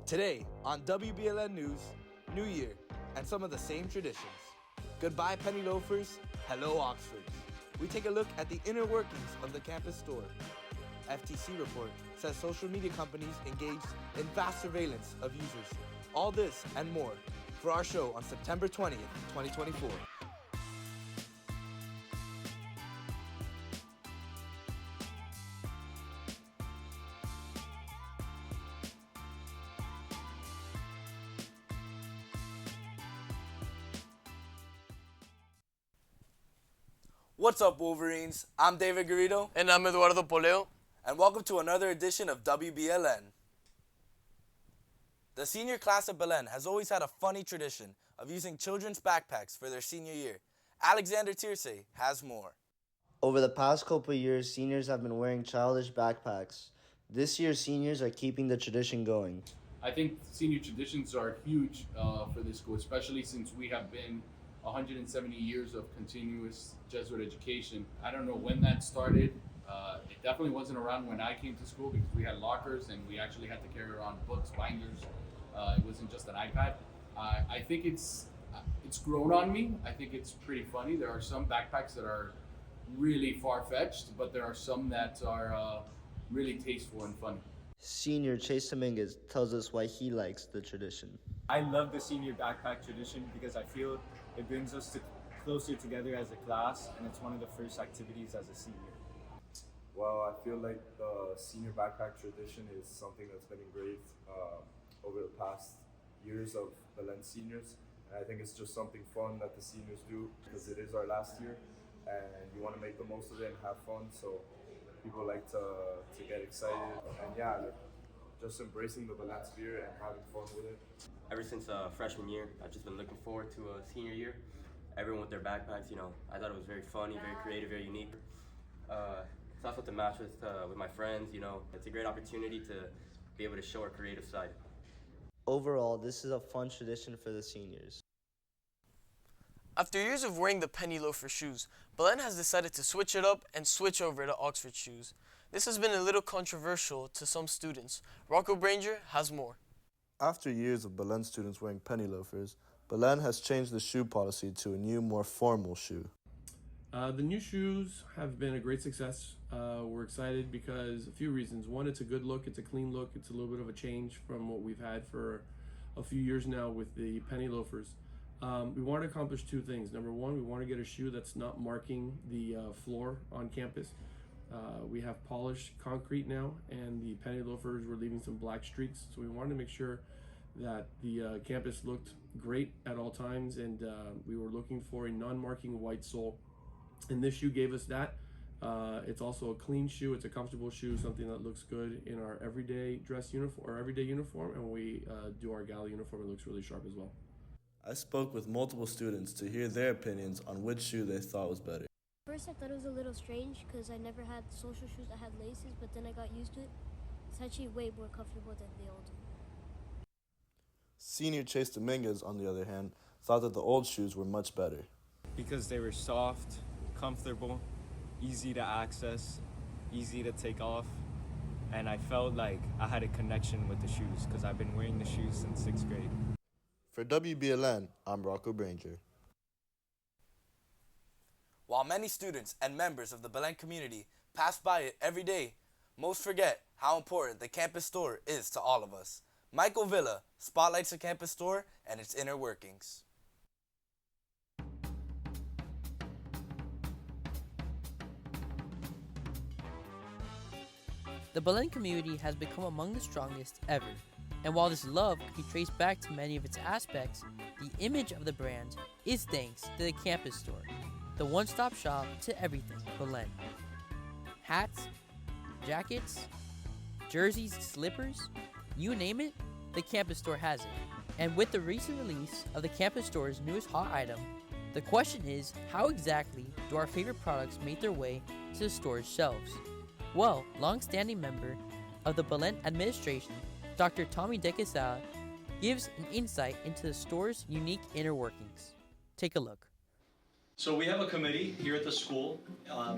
Today on WBLN News, New Year, and some of the same traditions. Goodbye penny loafers, hello Oxfords. We take a look at the inner workings of the campus store. FTC report says social media companies engaged in vast surveillance of users. All this and more for our show on September 20th, 2024. What's up, Wolverines? I'm David Garrido. And I'm Eduardo Poleo. And welcome to another edition of WBLN. The senior class of Belen has always had a funny tradition of using children's backpacks for their senior year. Alexander Tierce has more. Over the past couple of years, seniors have been wearing childish backpacks. This year, seniors are keeping the tradition going. I think senior traditions are huge for this school, especially since we have been 170 years of continuous Jesuit education. I don't know when that started. It definitely wasn't around when I came to school because we had lockers and we actually had to carry around books, binders. It wasn't just an iPad. I think it's grown on me. I think it's pretty funny. There are some backpacks that are really far-fetched, but there are some that are really tasteful and funny. Senior Chase Dominguez tells us why he likes the tradition. I love the senior backpack tradition because I feel it brings us closer together as a class, and it's one of the first activities as a senior. Well, I feel like the senior backpack tradition is something that's been engraved over the past years of Belen seniors. And I think it's just something fun that the seniors do because it is our last year and you want to make the most of it and have fun. So people like to get excited and just embracing the Belen spirit and having fun with it. Ever since freshman year, I've just been looking forward to senior year. Everyone with their backpacks, I thought it was very funny, very creative, very unique. It's also to match with my friends, It's a great opportunity to be able to show our creative side. Overall, this is a fun tradition for the seniors. After years of wearing the penny loafer shoes, Belen has decided to switch it up and switch over to Oxford shoes. This has been a little controversial to some students. Rocco Branger has more. After years of Belen students wearing penny loafers, Belen has changed the shoe policy to a new, more formal shoe. The new shoes have been a great success. We're excited because a few reasons. One, it's a good look, it's a clean look, it's a little bit of a change from what we've had for a few years now with the penny loafers. We want to accomplish two things. Number one, we want to get a shoe that's not marking the floor on campus. We have polished concrete now, and the penny loafers were leaving some black streaks, so we wanted to make sure that the campus looked great at all times, and we were looking for a non-marking white sole. And this shoe gave us that. It's also a clean shoe. It's a comfortable shoe, something that looks good in our everyday dress uniform or everyday uniform. And when we do our gala uniform, it looks really sharp as well. I spoke with multiple students to hear their opinions on which shoe they thought was better. First, I thought it was a little strange because I never had social shoes that had laces, but then I got used to it. It's actually way more comfortable than the old one. Senior Chase Dominguez, on the other hand, thought that the old shoes were much better. Because they were soft, comfortable, easy to access, easy to take off, and I felt like I had a connection with the shoes because I've been wearing the shoes since 6th grade. For WBLN, I'm Rocco Branger. While many students and members of the Belen community pass by it every day, most forget how important the campus store is to all of us. Michael Villa spotlights the campus store and its inner workings. The Belen community has become among the strongest ever, and while this love can be traced back to many of its aspects, the image of the brand is thanks to the campus store, the one-stop shop to everything Belen. Hats, jackets, jerseys, slippers, you name it, the campus store has it. And with the recent release of the campus store's newest hot item, the question is, how exactly do our favorite products make their way to the store's shelves? Well, long-standing member of the Belen administration, Dr. Tommy DeQuesada, gives an insight into the store's unique inner workings. Take a look. So we have a committee here at the school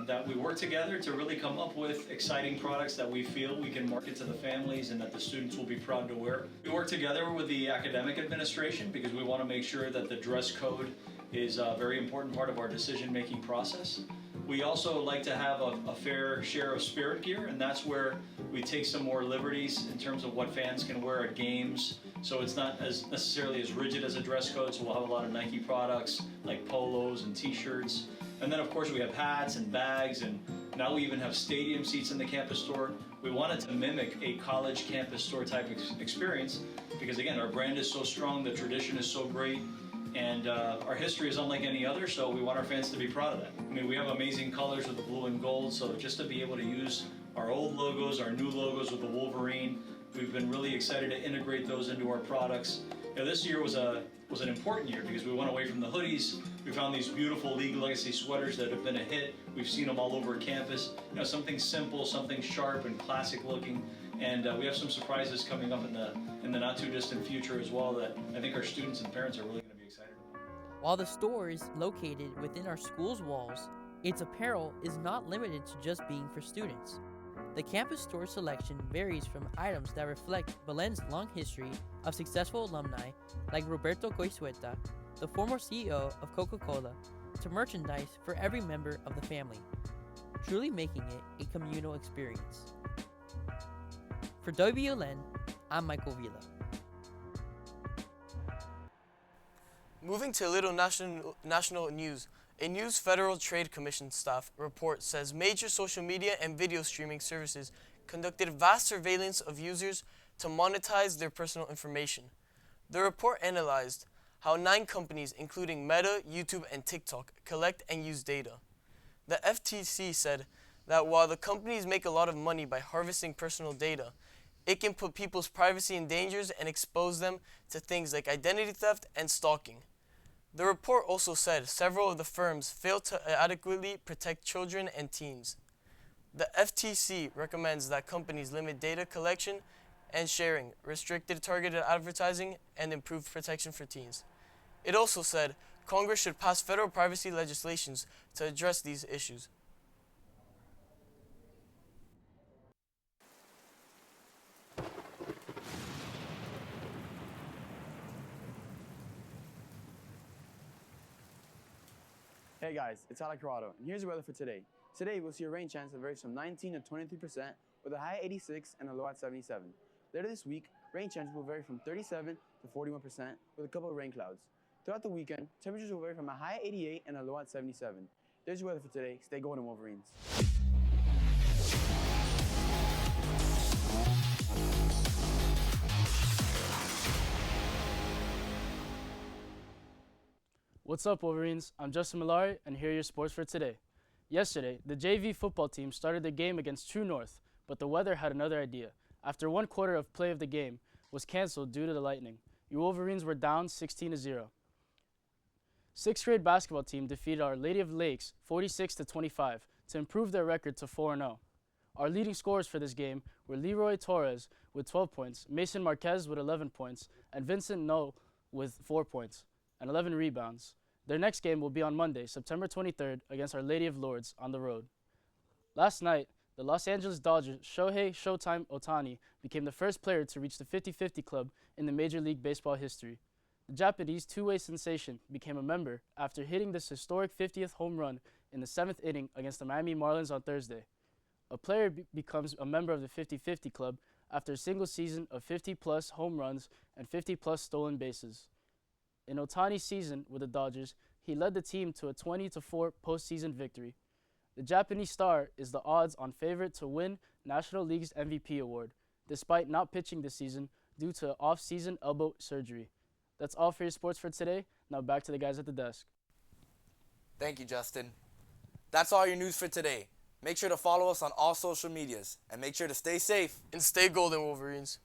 that we work together to really come up with exciting products that we feel we can market to the families and that the students will be proud to wear. We work together with the academic administration because we want to make sure that the dress code is a very important part of our decision-making process. We also like to have a fair share of spirit gear, and that's where we take some more liberties in terms of what fans can wear at games. So it's not as necessarily as rigid as a dress code, so we'll have a lot of Nike products like polos and t-shirts. And then of course we have hats and bags, and now we even have stadium seats in the campus store. We wanted to mimic a college campus store type experience because again, our brand is so strong, the tradition is so great, and our history is unlike any other, so we want our fans to be proud of that. I mean, we have amazing colors with the blue and gold, so just to be able to use our old logos, our new logos with the Wolverine, we've been really excited to integrate those into our products. You know, this year was an important year because we went away from the hoodies. We found these beautiful League Legacy sweaters that have been a hit. We've seen them all over campus. You know, something simple, something sharp and classic looking. And we have some surprises coming up in the not too distant future as well that I think our students and parents are really going to be excited about. While the store is located within our school's walls, its apparel is not limited to just being for students. The campus store selection varies from items that reflect Belen's long history of successful alumni like Roberto Goizueta, the former CEO of Coca-Cola, to merchandise for every member of the family, truly making it a communal experience. For WBLN, I'm Michael Vila. Moving to a little national news, a new Federal Trade Commission staff report says major social media and video streaming services conducted vast surveillance of users to monetize their personal information. The report analyzed how 9 companies, including Meta, YouTube, and TikTok, collect and use data. The FTC said that while the companies make a lot of money by harvesting personal data, it can put people's privacy in danger and expose them to things like identity theft and stalking. The report also said several of the firms failed to adequately protect children and teens. The FTC recommends that companies limit data collection and sharing, restricted targeted advertising, and improved protection for teens. It also said Congress should pass federal privacy legislations to address these issues. Hey guys, it's Alec Corrado, and here's the weather for today. Today we'll see a rain chance that varies from 19 to 23% with a high at 86 and a low at 77. Later this week, rain chances will vary from 37 to 41% with a couple of rain clouds. Throughout the weekend, temperatures will vary from a high at 88 and a low at 77. There's your weather for today. Stay golden, Wolverines. What's up, Wolverines? I'm Justin Millari, and here are your sports for today. Yesterday, the JV football team started their game against True North, but the weather had another idea. After 1 quarter of play of the game was canceled due to the lightning, your Wolverines were down 16-0. 6th grade basketball team defeated Our Lady of Lakes 46-25 to improve their record to 4-0. Our leading scorers for this game were Leroy Torres with 12 points, Mason Marquez with 11 points, and Vincent Noel with 4 points and 11 rebounds. Their next game will be on Monday, September 23rd, against Our Lady of Lourdes on the road. Last night, the Los Angeles Dodgers' Shohei Showtime Ohtani became the first player to reach the 50-50 club in the Major League Baseball history. The Japanese two-way sensation became a member after hitting this historic 50th home run in the 7th inning against the Miami Marlins on Thursday. A player becomes a member of the 50-50 club after a single season of 50-plus home runs and 50-plus stolen bases. In Ohtani's season with the Dodgers, he led the team to a 20-4 postseason victory. The Japanese star is the odds-on favorite to win National League's MVP award, despite not pitching this season due to off-season elbow surgery. That's all for your sports for today. Now back to the guys at the desk. Thank you, Justin. That's all your news for today. Make sure to follow us on all social medias, and make sure to stay safe And stay golden, Wolverines.